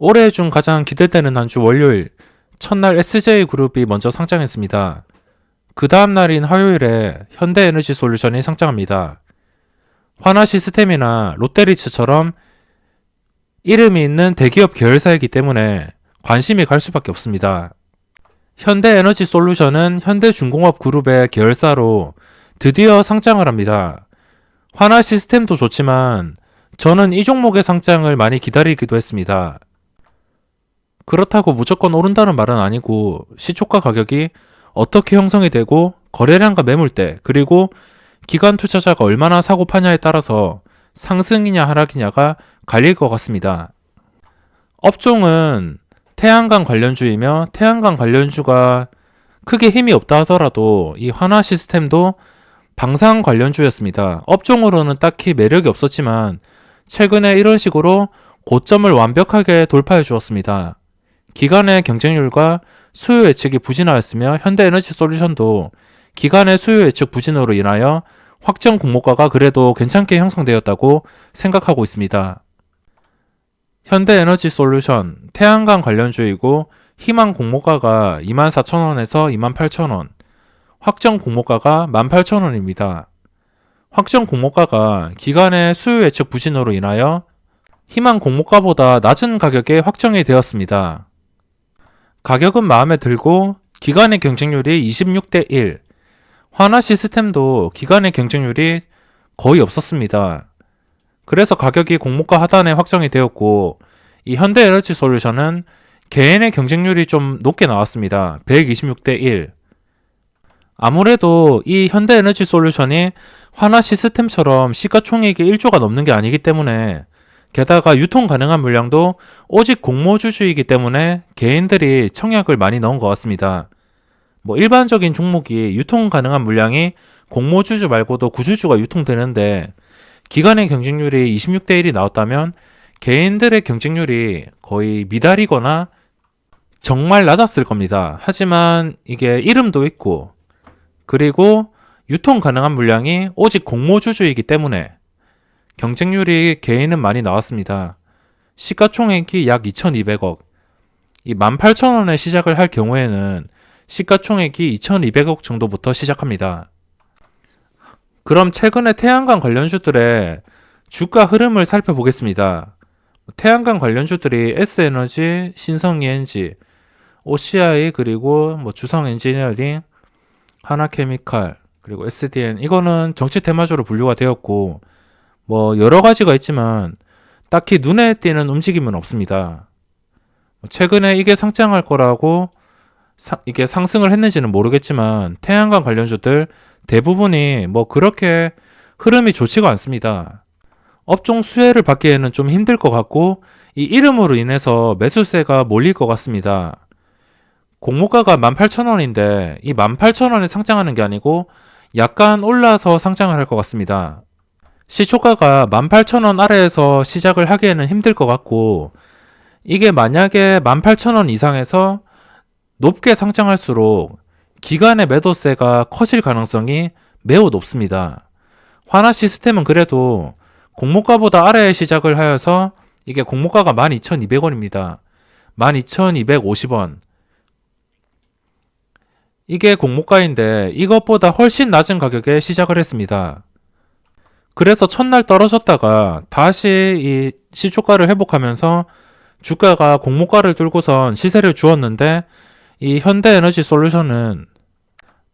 올해 중 가장 기대되는 한 주 월요일, 첫날 SJ그룹이 먼저 상장했습니다. 그 다음 날인 화요일에 현대에너지솔루션이 상장합니다. 화나시스템이나 롯데리츠처럼 이름이 있는 대기업 계열사이기 때문에 관심이 갈 수밖에 없습니다. 현대에너지솔루션은 현대중공업 그룹의 계열사로 드디어 상장을 합니다. 화나시스템도 좋지만 저는 이 종목의 상장을 많이 기다리기도 했습니다. 그렇다고 무조건 오른다는 말은 아니고 시초가 가격이 어떻게 형성이 되고 거래량과 매물대 그리고 기관 투자자가 얼마나 사고 파냐에 따라서 상승이냐 하락이냐가 갈릴 것 같습니다. 업종은 태양광 관련주이며 태양광 관련주가 크게 힘이 없다 하더라도 이 화나시스템도 방산 관련주였습니다. 업종으로는 딱히 매력이 없었지만 최근에 이런 식으로 고점을 완벽하게 돌파해 주었습니다. 기관의 경쟁률과 수요 예측이 부진하였으며 현대에너지솔루션도 기관의 수요 예측 부진으로 인하여 확정 공모가가 그래도 괜찮게 형성되었다고 생각하고 있습니다. 현대에너지솔루션, 태양광 관련주이고 희망 공모가가 24,000원에서 28,000원, 확정 공모가가 18,000원입니다. 확정 공모가가 기관의 수요 예측 부진으로 인하여 희망 공모가보다 낮은 가격에 확정이 되었습니다. 가격은 마음에 들고 기관의 경쟁률이 26대 1, 화나시스템도 기관의 경쟁률이 거의 없었습니다. 그래서 가격이 공모가 하단에 확정이 되었고 이 현대에너지솔루션은 개인의 경쟁률이 좀 높게 나왔습니다. 126대 1. 아무래도 이 현대에너지솔루션이 화나시스템처럼 시가총액이 1조가 넘는 게 아니기 때문에 게다가 유통 가능한 물량도 오직 공모주주이기 때문에 개인들이 청약을 많이 넣은 것 같습니다. 일반적인 종목이 유통 가능한 물량이 공모주주 말고도 구주주가 유통되는데 기관의 경쟁률이 26대 1이 나왔다면 개인들의 경쟁률이 거의 미달이거나 정말 낮았을 겁니다. 하지만 이게 이름도 있고 그리고 유통 가능한 물량이 오직 공모주주이기 때문에 경쟁률이 개인은 많이 나왔습니다. 시가총액이 약 2,200억. 이 18,000원에 시작을 할 경우에는 시가총액이 2,200억 정도부터 시작합니다. 그럼 최근에 태양광 관련주들의 주가 흐름을 살펴보겠습니다. 태양광 관련주들이 S에너지, 신성ENG, OCI 그리고 주성엔지니어링, 하나케미칼 그리고 SDN 이거는 정치 테마주로 분류가 되었고 여러 가지가 있지만 딱히 눈에 띄는 움직임은 없습니다. 최근에 이게 상장할 거라고 이게 상승을 했는지는 모르겠지만 태양광 관련주들 대부분이 그렇게 흐름이 좋지가 않습니다. 업종 수혜를 받기에는 좀 힘들 것 같고 이 이름으로 인해서 매수세가 몰릴 것 같습니다. 공모가가 18,000원인데 이 18,000원에 상장하는 게 아니고 약간 올라서 상장을 할 것 같습니다. 시초가가 18,000원 아래에서 시작을 하기에는 힘들 것 같고 이게 만약에 18,000원 이상에서 높게 상장할수록 기관의 매도세가 커질 가능성이 매우 높습니다. 화나시스템은 그래도 공모가보다 아래에 시작을 하여서 이게 공모가가 12,200원입니다. 12,250원. 이게 공모가인데 이것보다 훨씬 낮은 가격에 시작을 했습니다. 그래서 첫날 떨어졌다가 다시 이 시초가를 회복하면서 주가가 공모가를 뚫고선 시세를 주었는데 이 현대에너지솔루션은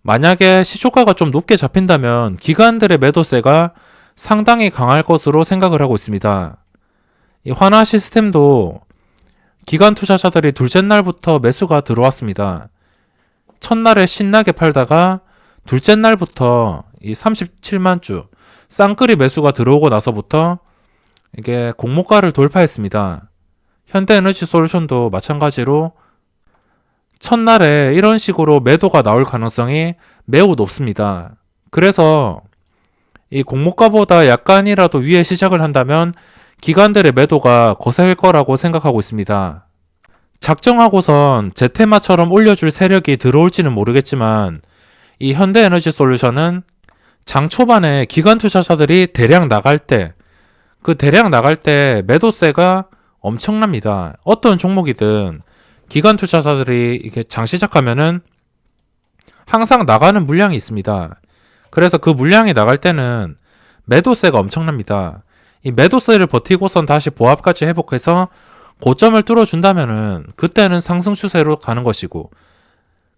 만약에 시초가가 좀 높게 잡힌다면 기관들의 매도세가 상당히 강할 것으로 생각을 하고 있습니다. 이 화나시스템도 기관 투자자들이 둘째 날부터 매수가 들어왔습니다. 첫날에 신나게 팔다가 둘째 날부터 이 37만 주 쌍끌이 매수가 들어오고 나서부터 이게 공모가를 돌파했습니다. 현대에너지솔루션도 마찬가지로 첫날에 이런 식으로 매도가 나올 가능성이 매우 높습니다. 그래서 이 공모가보다 약간이라도 위에 시작을 한다면 기관들의 매도가 거셀 거라고 생각하고 있습니다. 작정하고선 제테마처럼 올려줄 세력이 들어올지는 모르겠지만 이 현대에너지솔루션은 장 초반에 기관 투자자들이 대량 나갈 때 매도세가 엄청납니다. 어떤 종목이든 기관 투자자들이 이렇게 장 시작하면은 항상 나가는 물량이 있습니다. 그래서 그 물량이 나갈 때는 매도세가 엄청납니다. 이 매도세를 버티고선 다시 보합까지 회복해서 고점을 뚫어준다면은 그때는 상승 추세로 가는 것이고,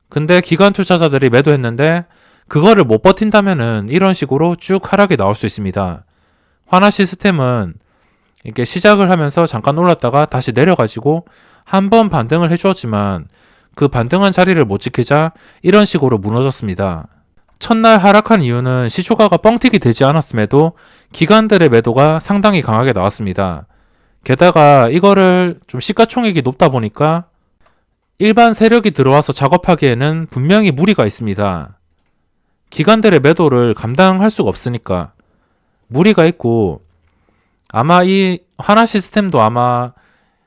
근데 기관 투자자들이 매도했는데 그거를 못 버틴다면은 이런 식으로 쭉 하락이 나올 수 있습니다. 하나 시스템은 이렇게 시작을 하면서 잠깐 올랐다가 다시 내려가지고 한 번 반등을 해주었지만 그 반등한 자리를 못 지키자 이런 식으로 무너졌습니다. 첫날 하락한 이유는 시초가가 뻥튀기 되지 않았음에도 기관들의 매도가 상당히 강하게 나왔습니다. 게다가 이거를 좀 시가총액이 높다 보니까 일반 세력이 들어와서 작업하기에는 분명히 무리가 있습니다. 기관들의 매도를 감당할 수가 없으니까 무리가 있고, 아마 이 하나 시스템도 아마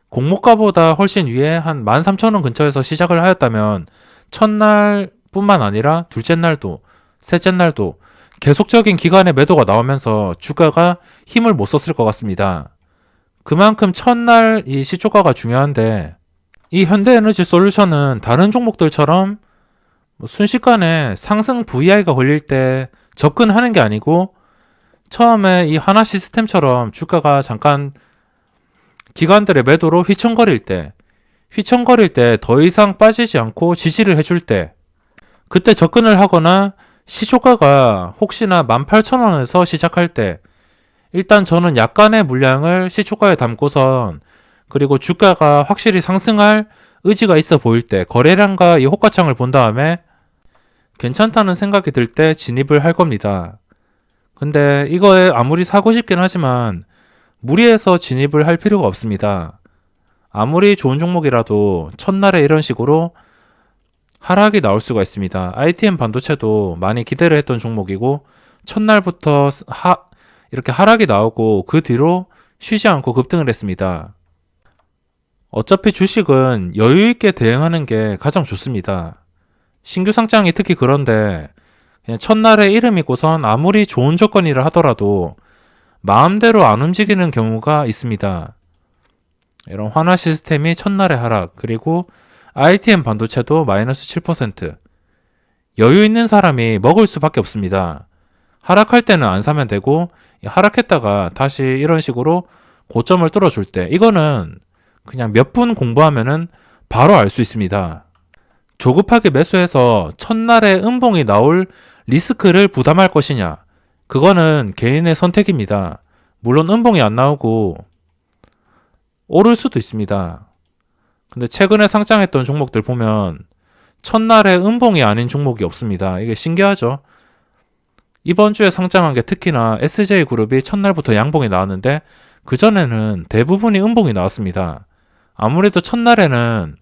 공모가보다 훨씬 위에 한 13,000원 근처에서 시작을 하였다면 첫날 뿐만 아니라 둘째 날도 셋째 날도 계속적인 기간의 매도가 나오면서 주가가 힘을 못 썼을 것 같습니다. 그만큼 첫날 이 시초가가 중요한데, 이 현대에너지솔루션은 다른 종목들처럼 순식간에 상승 VI가 걸릴 때 접근하는 게 아니고, 처음에 이 하나 시스템처럼 주가가 잠깐 기관들의 매도로 휘청거릴 때 더 이상 빠지지 않고 지지를 해줄 때, 그때 접근을 하거나 시초가가 혹시나 18,000원에서 시작할 때 일단 저는 약간의 물량을 시초가에 담고선, 그리고 주가가 확실히 상승할 의지가 있어 보일 때 거래량과 이 호가창을 본 다음에 괜찮다는 생각이 들 때 진입을 할 겁니다. 근데 이거에 아무리 사고 싶긴 하지만 무리해서 진입을 할 필요가 없습니다. 아무리 좋은 종목이라도 첫날에 이런 식으로 하락이 나올 수가 있습니다. ITM 반도체도 많이 기대를 했던 종목이고 첫날부터 이렇게 하락이 나오고 그 뒤로 쉬지 않고 급등을 했습니다. 어차피 주식은 여유 있게 대응하는 게 가장 좋습니다. 신규 상장이 특히 그런데 그냥 첫날에 이름이고선 아무리 좋은 조건이라 하더라도 마음대로 안 움직이는 경우가 있습니다. 이런 환화 시스템이 첫날에 하락, 그리고 ITM 반도체도 마이너스 7%. 여유 있는 사람이 먹을 수밖에 없습니다. 하락할 때는 안 사면 되고, 하락했다가 다시 이런 식으로 고점을 뚫어줄 때, 이거는 그냥 몇 분 공부하면은 바로 알 수 있습니다. 조급하게 매수해서 첫날에 음봉이 나올 리스크를 부담할 것이냐, 그거는 개인의 선택입니다. 물론 음봉이 안 나오고 오를 수도 있습니다. 근데 최근에 상장했던 종목들 보면 첫날에 음봉이 아닌 종목이 없습니다. 이게 신기하죠? 이번 주에 상장한 게 특히나 SJ그룹이 첫날부터 양봉이 나왔는데 그전에는 대부분이 음봉이 나왔습니다. 아무래도 첫날에는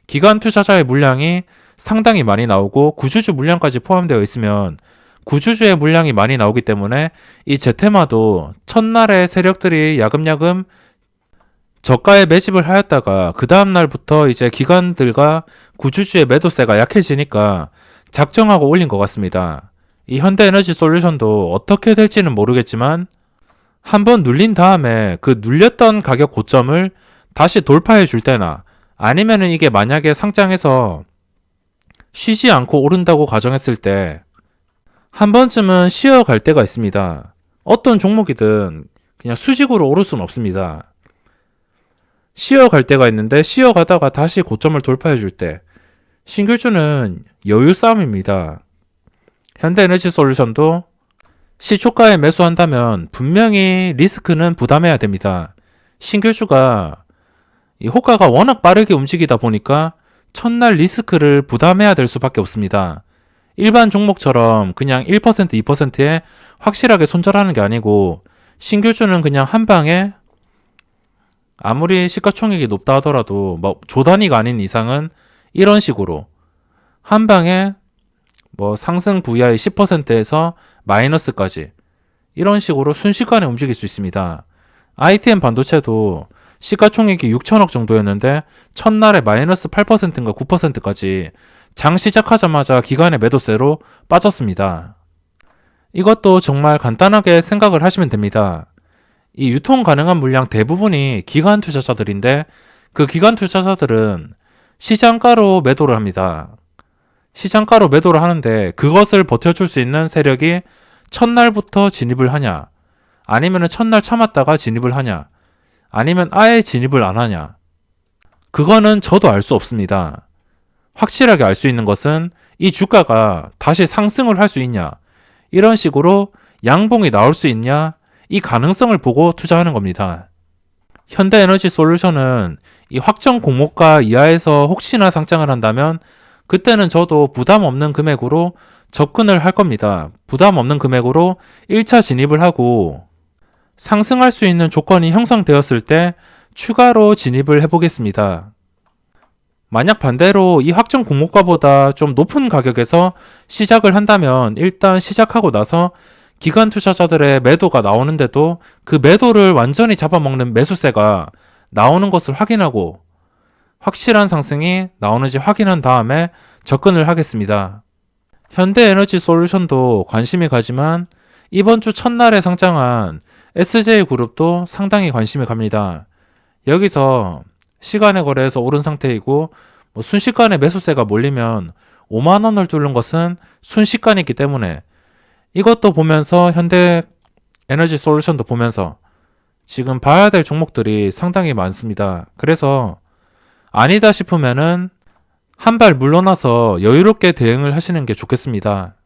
기관 투자자의 물량이 상당히 많이 나오고 구주주 물량까지 포함되어 있으면 구주주의 물량이 많이 나오기 때문에 이 제테마도 첫날에 세력들이 야금야금 저가에 매집을 하였다가 그 다음날부터 이제 기관들과 구주주의 매도세가 약해지니까 작정하고 올린 것 같습니다. 이 현대에너지솔루션도 어떻게 될지는 모르겠지만 한번 눌린 다음에 그 눌렸던 가격 고점을 다시 돌파해 줄 때나, 아니면은 이게 만약에 상장해서 쉬지 않고 오른다고 가정했을 때 한 번쯤은 쉬어갈 때가 있습니다. 어떤 종목이든 그냥 수직으로 오를 수는 없습니다. 쉬어갈 때가 있는데 쉬어가다가 다시 고점을 돌파해 줄 때, 신규주는 여유 싸움입니다. 현대에너지솔루션도 시초가에 매수한다면 분명히 리스크는 부담해야 됩니다. 신규주가 이 호가가 워낙 빠르게 움직이다 보니까 첫날 리스크를 부담해야 될 수밖에 없습니다. 일반 종목처럼 그냥 1%, 2%에 확실하게 손절하는 게 아니고, 신규주는 그냥 한 방에 아무리 시가총액이 높다 하더라도 뭐 조단위가 아닌 이상은 이런 식으로 한 방에 뭐 상승 VI 10%에서 마이너스까지 이런 식으로 순식간에 움직일 수 있습니다. ITM 반도체도 시가총액이 6천억 정도였는데 첫날에 마이너스 8%인가 9%까지 장 시작하자마자 기관의 매도세로 빠졌습니다. 이것도 정말 간단하게 생각을 하시면 됩니다. 이 유통 가능한 물량 대부분이 기관 투자자들인데 그 기관 투자자들은 시장가로 매도를 합니다. 시장가로 매도를 하는데 그것을 버텨줄 수 있는 세력이 첫날부터 진입을 하냐, 아니면 첫날 참았다가 진입을 하냐, 아니면 아예 진입을 안 하냐. 그거는 저도 알 수 없습니다. 확실하게 알 수 있는 것은 이 주가가 다시 상승을 할 수 있냐, 이런 식으로 양봉이 나올 수 있냐, 이 가능성을 보고 투자하는 겁니다. 현대에너지솔루션은 이 확정 공모가 이하에서 혹시나 상장을 한다면 그때는 저도 부담 없는 금액으로 접근을 할 겁니다. 부담 없는 금액으로 1차 진입을 하고 상승할 수 있는 조건이 형성되었을 때 추가로 진입을 해보겠습니다. 만약 반대로 이 확정 공모가보다 좀 높은 가격에서 시작을 한다면 일단 시작하고 나서 기관 투자자들의 매도가 나오는데도 그 매도를 완전히 잡아먹는 매수세가 나오는 것을 확인하고 확실한 상승이 나오는지 확인한 다음에 접근을 하겠습니다. 현대에너지솔루션도 관심이 가지만 이번 주 첫날에 상장한 SJ그룹도 상당히 관심이 갑니다. 여기서 시간의 거래에서 오른 상태이고 순식간에 매수세가 몰리면 5만원을 뚫는 것은 순식간이기 때문에 이것도 보면서 현대에너지솔루션도 보면서 지금 봐야 될 종목들이 상당히 많습니다. 그래서 아니다 싶으면은 한 발 물러나서 여유롭게 대응을 하시는 게 좋겠습니다.